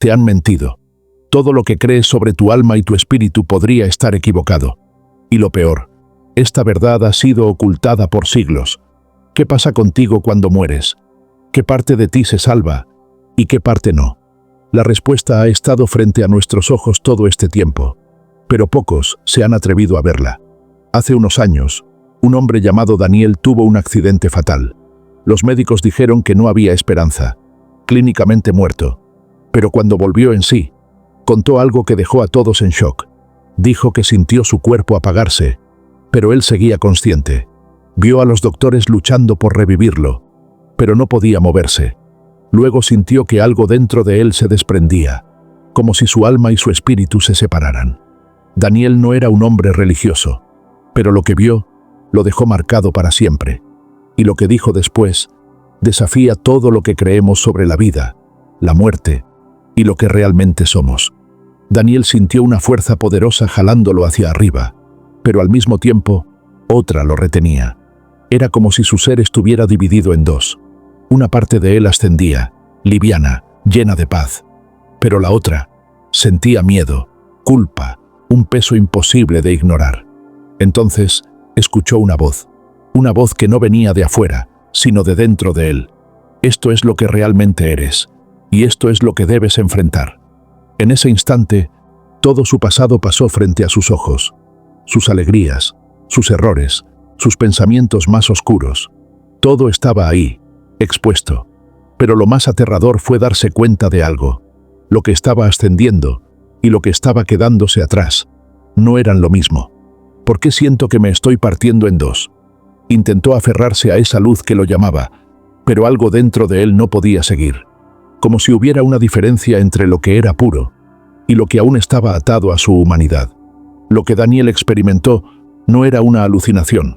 Te han mentido. Todo lo que crees sobre tu alma y tu espíritu podría estar equivocado. Y lo peor, esta verdad ha sido ocultada por siglos. ¿Qué pasa contigo cuando mueres? ¿Qué parte de ti se salva y qué parte no? La respuesta ha estado frente a nuestros ojos todo este tiempo, pero pocos se han atrevido a verla. Hace unos años, un hombre llamado Daniel tuvo un accidente fatal. Los médicos dijeron que no había esperanza, clínicamente muerto. Pero cuando volvió en sí, contó algo que dejó a todos en shock. Dijo que sintió su cuerpo apagarse, pero él seguía consciente. Vio a los doctores luchando por revivirlo, pero no podía moverse. Luego sintió que algo dentro de él se desprendía, como si su alma y su espíritu se separaran. Daniel no era un hombre religioso, pero lo que vio lo dejó marcado para siempre. Y lo que dijo después desafía todo lo que creemos sobre la vida, la muerte y lo que realmente somos. Daniel sintió una fuerza poderosa jalándolo hacia arriba, pero al mismo tiempo, otra lo retenía. Era como si su ser estuviera dividido en dos. Una parte de él ascendía, liviana, llena de paz, pero la otra sentía miedo, culpa, un peso imposible de ignorar. Entonces, escuchó una voz que no venía de afuera, sino de dentro de él. Esto es lo que realmente eres, y esto es lo que debes enfrentar. En ese instante, todo su pasado pasó frente a sus ojos, sus alegrías, sus errores, sus pensamientos más oscuros. Todo estaba ahí, expuesto. Pero lo más aterrador fue darse cuenta de algo. Lo que estaba ascendiendo y lo que estaba quedándose atrás no eran lo mismo. ¿Por qué siento que me estoy partiendo en dos? Intentó aferrarse a esa luz que lo llamaba, pero algo dentro de él no podía seguir. Como si hubiera una diferencia entre lo que era puro y lo que aún estaba atado a su humanidad. Lo que Daniel experimentó no era una alucinación.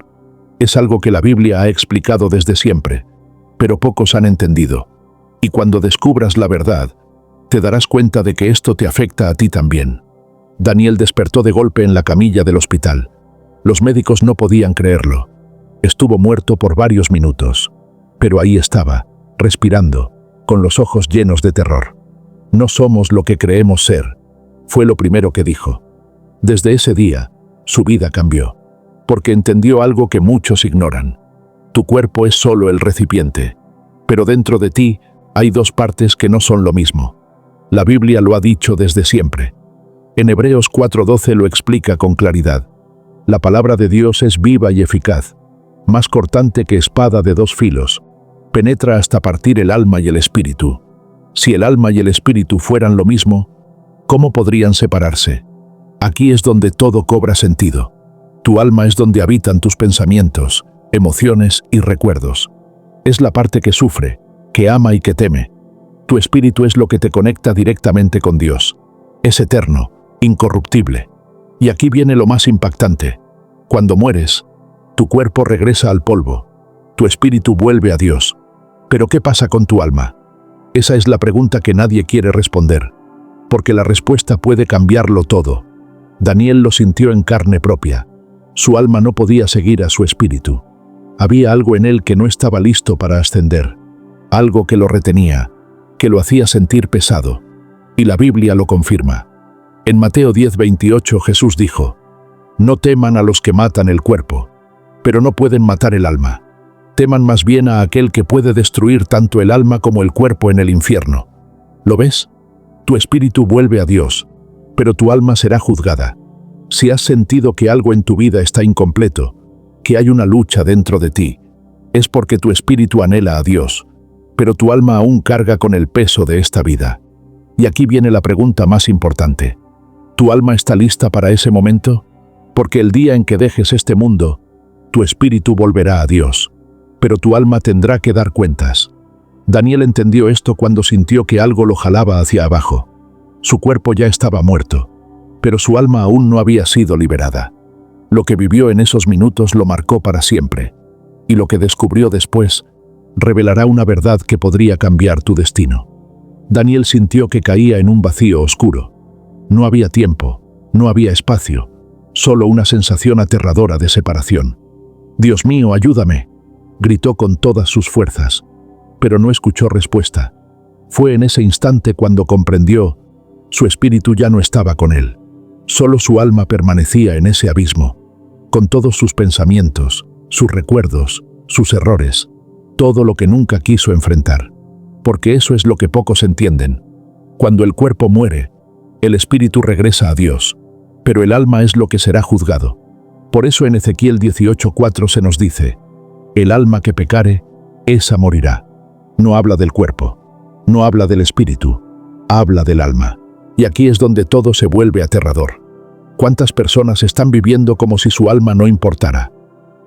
Es algo que la Biblia ha explicado desde siempre, pero pocos han entendido. Y cuando descubras la verdad, te darás cuenta de que esto te afecta a ti también. Daniel despertó de golpe en la camilla del hospital. Los médicos no podían creerlo. Estuvo muerto por varios minutos, pero ahí estaba, respirando, con los ojos llenos de terror. No somos lo que creemos ser, fue lo primero que dijo. Desde ese día, su vida cambió, porque entendió algo que muchos ignoran. Tu cuerpo es solo el recipiente, pero dentro de ti hay dos partes que no son lo mismo. La Biblia lo ha dicho desde siempre. En Hebreos 4:12 lo explica con claridad. La palabra de Dios es viva y eficaz, más cortante que espada de dos filos. Penetra hasta partir el alma y el espíritu. Si el alma y el espíritu fueran lo mismo, ¿cómo podrían separarse? Aquí es donde todo cobra sentido. Tu alma es donde habitan tus pensamientos, emociones y recuerdos. Es la parte que sufre, que ama y que teme. Tu espíritu es lo que te conecta directamente con Dios. Es eterno, incorruptible. Y aquí viene lo más impactante. Cuando mueres, tu cuerpo regresa al polvo. Tu espíritu vuelve a Dios. ¿Pero qué pasa con tu alma? Esa es la pregunta que nadie quiere responder, porque la respuesta puede cambiarlo todo. Daniel lo sintió en carne propia. Su alma no podía seguir a su espíritu. Había algo en él que no estaba listo para ascender, algo que lo retenía, que lo hacía sentir pesado. Y la Biblia lo confirma. En Mateo 10:28 Jesús dijo: No teman a los que matan el cuerpo, pero no pueden matar el alma. Teman más bien a aquel que puede destruir tanto el alma como el cuerpo en el infierno. ¿Lo ves? Tu espíritu vuelve a Dios, pero tu alma será juzgada. Si has sentido que algo en tu vida está incompleto, que hay una lucha dentro de ti, es porque tu espíritu anhela a Dios, pero tu alma aún carga con el peso de esta vida. Y aquí viene la pregunta más importante. ¿Tu alma está lista para ese momento? Porque el día en que dejes este mundo, tu espíritu volverá a Dios, pero tu alma tendrá que dar cuentas. Daniel entendió esto cuando sintió que algo lo jalaba hacia abajo. Su cuerpo ya estaba muerto, pero su alma aún no había sido liberada. Lo que vivió en esos minutos lo marcó para siempre, y lo que descubrió después revelará una verdad que podría cambiar tu destino. Daniel sintió que caía en un vacío oscuro. No había tiempo, no había espacio, solo una sensación aterradora de separación. «Dios mío, ayúdame», gritó con todas sus fuerzas, pero no escuchó respuesta. Fue en ese instante cuando comprendió, su espíritu ya no estaba con él. Solo su alma permanecía en ese abismo, con todos sus pensamientos, sus recuerdos, sus errores, todo lo que nunca quiso enfrentar. Porque eso es lo que pocos entienden. Cuando el cuerpo muere, el espíritu regresa a Dios, pero el alma es lo que será juzgado. Por eso en Ezequiel 18:4 se nos dice, el alma que pecare, esa morirá. No habla del cuerpo, no habla del espíritu, habla del alma. Y aquí es donde todo se vuelve aterrador. ¿Cuántas personas están viviendo como si su alma no importara?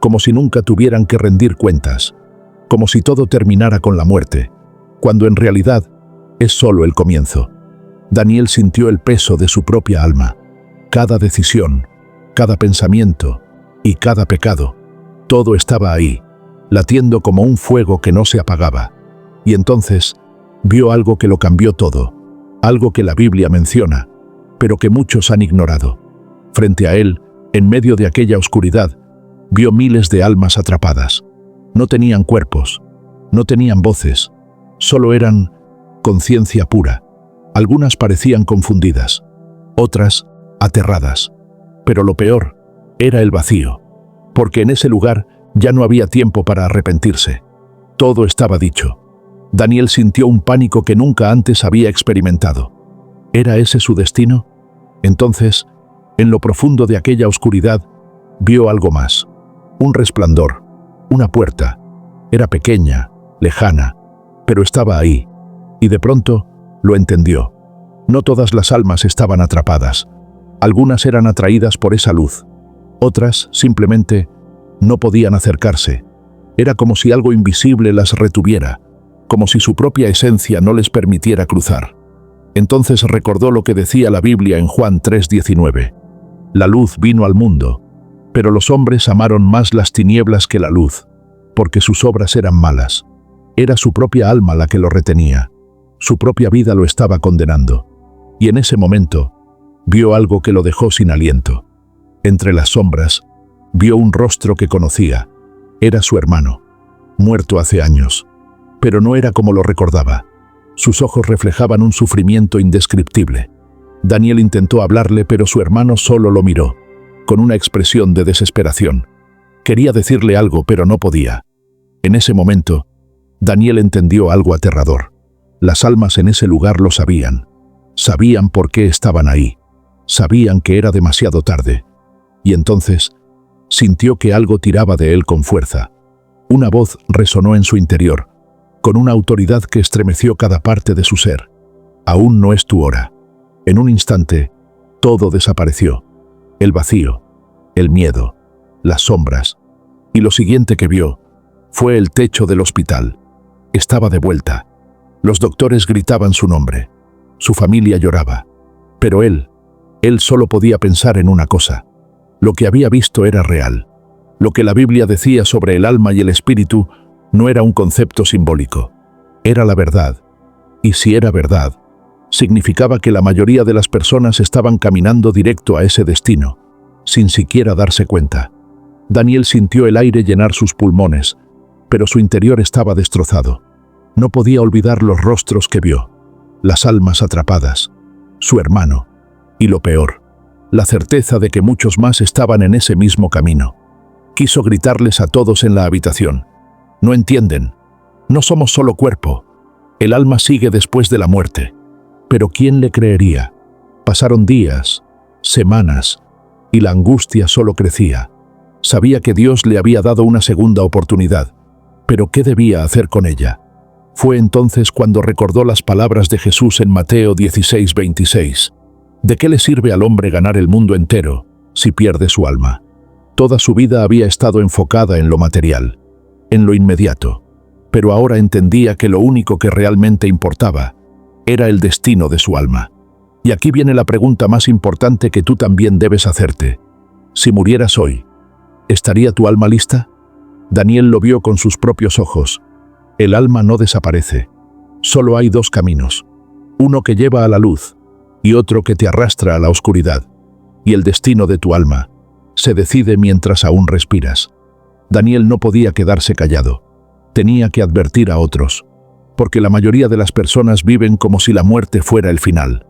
Como si nunca tuvieran que rendir cuentas, como si todo terminara con la muerte, cuando en realidad es solo el comienzo. Daniel sintió el peso de su propia alma. Cada decisión, cada pensamiento y cada pecado, todo estaba ahí, latiendo como un fuego que no se apagaba. Y entonces vio algo que lo cambió todo, algo que la Biblia menciona, pero que muchos han ignorado. Frente a él, en medio de aquella oscuridad, vio miles de almas atrapadas. No tenían cuerpos, no tenían voces, solo eran conciencia pura. Algunas parecían confundidas, otras aterradas. Pero lo peor era el vacío, porque en ese lugar ya no había tiempo para arrepentirse. Todo estaba dicho. Daniel sintió un pánico que nunca antes había experimentado. ¿Era ese su destino? Entonces, en lo profundo de aquella oscuridad, vio algo más. Un resplandor, una puerta. Era pequeña, lejana, pero estaba ahí. Y de pronto, lo entendió. No todas las almas estaban atrapadas. Algunas eran atraídas por esa luz. Otras, simplemente, no podían acercarse. Era como si algo invisible las retuviera, como si su propia esencia no les permitiera cruzar. Entonces recordó lo que decía la Biblia en Juan 3:19. La luz vino al mundo, pero los hombres amaron más las tinieblas que la luz, porque sus obras eran malas. Era su propia alma la que lo retenía. Su propia vida lo estaba condenando. Y en ese momento, vio algo que lo dejó sin aliento. Entre las sombras, vio un rostro que conocía. Era su hermano, muerto hace años. Pero no era como lo recordaba. Sus ojos reflejaban un sufrimiento indescriptible. Daniel intentó hablarle, pero su hermano solo lo miró, con una expresión de desesperación. Quería decirle algo, pero no podía. En ese momento, Daniel entendió algo aterrador. Las almas en ese lugar lo sabían. Sabían por qué estaban ahí. Sabían que era demasiado tarde. Y entonces, sintió que algo tiraba de él con fuerza. Una voz resonó en su interior, con una autoridad que estremeció cada parte de su ser. Aún no es tu hora. En un instante, todo desapareció. El vacío, el miedo, las sombras. Y lo siguiente que vio fue el techo del hospital. Estaba de vuelta. Los doctores gritaban su nombre. Su familia lloraba. Pero él solo podía pensar en una cosa. Lo que había visto era real. Lo que la Biblia decía sobre el alma y el espíritu no era un concepto simbólico. Era la verdad. Y si era verdad, significaba que la mayoría de las personas estaban caminando directo a ese destino, sin siquiera darse cuenta. Daniel sintió el aire llenar sus pulmones, pero su interior estaba destrozado. No podía olvidar los rostros que vio, las almas atrapadas, su hermano, y lo peor, la certeza de que muchos más estaban en ese mismo camino. Quiso gritarles a todos en la habitación. No entienden. No somos solo cuerpo. El alma sigue después de la muerte. Pero ¿quién le creería? Pasaron días, semanas, y la angustia solo crecía. Sabía que Dios le había dado una segunda oportunidad, pero ¿qué debía hacer con ella? Fue entonces cuando recordó las palabras de Jesús en Mateo 16:26. ¿De qué le sirve al hombre ganar el mundo entero si pierde su alma? Toda su vida había estado enfocada en lo material, en lo inmediato, pero ahora entendía que lo único que realmente importaba era el destino de su alma. Y aquí viene la pregunta más importante que tú también debes hacerte. Si murieras hoy, ¿estaría tu alma lista? Daniel lo vio con sus propios ojos. El alma no desaparece. Solo hay dos caminos. Uno que lleva a la luz y otro que te arrastra a la oscuridad. Y el destino de tu alma se decide mientras aún respiras. Daniel no podía quedarse callado. Tenía que advertir a otros. porque la mayoría de las personas viven como si la muerte fuera el final.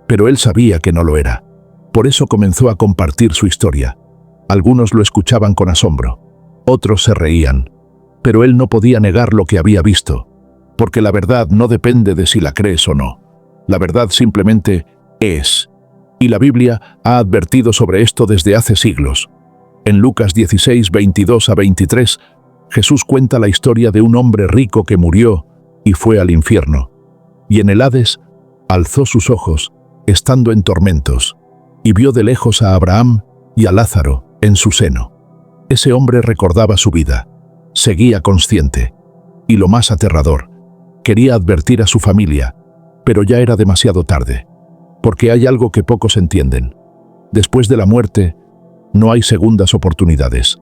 Pero él sabía que no lo era. Por eso comenzó a compartir su historia. Algunos lo escuchaban con asombro, otros se reían, pero él no podía negar lo que había visto, porque la verdad no depende de si la crees o no. La verdad simplemente es. Y la Biblia ha advertido sobre esto desde hace siglos. En Lucas 16, 22 a 23, Jesús cuenta la historia de un hombre rico que murió y fue al infierno. Y en el Hades alzó sus ojos, estando en tormentos, y vio de lejos a Abraham y a Lázaro en su seno. Ese hombre recordaba su vida, seguía consciente, y lo más aterrador, quería advertir a su familia, pero ya era demasiado tarde, porque hay algo que pocos entienden. Después de la muerte, no hay segundas oportunidades.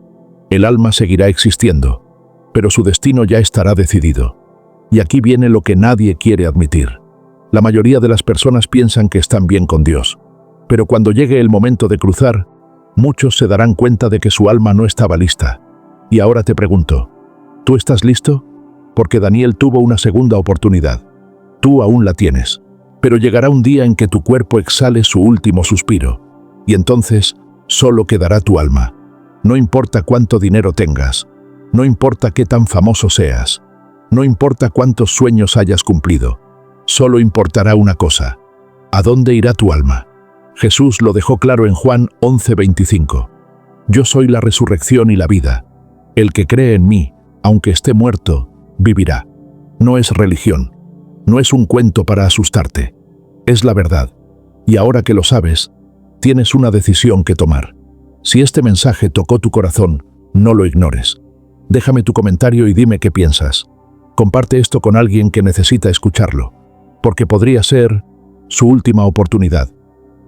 El alma seguirá existiendo, pero su destino ya estará decidido. Y aquí viene lo que nadie quiere admitir. La mayoría de las personas piensan que están bien con Dios, pero cuando llegue el momento de cruzar, muchos se darán cuenta de que su alma no estaba lista. Y ahora te pregunto, ¿tú estás listo? Porque Daniel tuvo una segunda oportunidad. Tú aún la tienes, pero llegará un día en que tu cuerpo exhale su último suspiro, y entonces solo quedará tu alma. No importa cuánto dinero tengas, no importa qué tan famoso seas, no importa cuántos sueños hayas cumplido, solo importará una cosa: ¿a dónde irá tu alma? Jesús lo dejó claro en Juan 11:25. Yo soy la resurrección y la vida. El que cree en mí, aunque esté muerto, vivirá. No es religión, no es un cuento para asustarte, es la verdad. Y ahora que lo sabes, tienes una decisión que tomar. Si este mensaje tocó tu corazón, no lo ignores. Déjame tu comentario y dime qué piensas. Comparte esto con alguien que necesita escucharlo, porque podría ser su última oportunidad.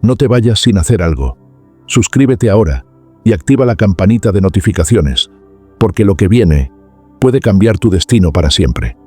No te vayas sin hacer algo. Suscríbete ahora y activa la campanita de notificaciones, porque lo que viene puede cambiar tu destino para siempre.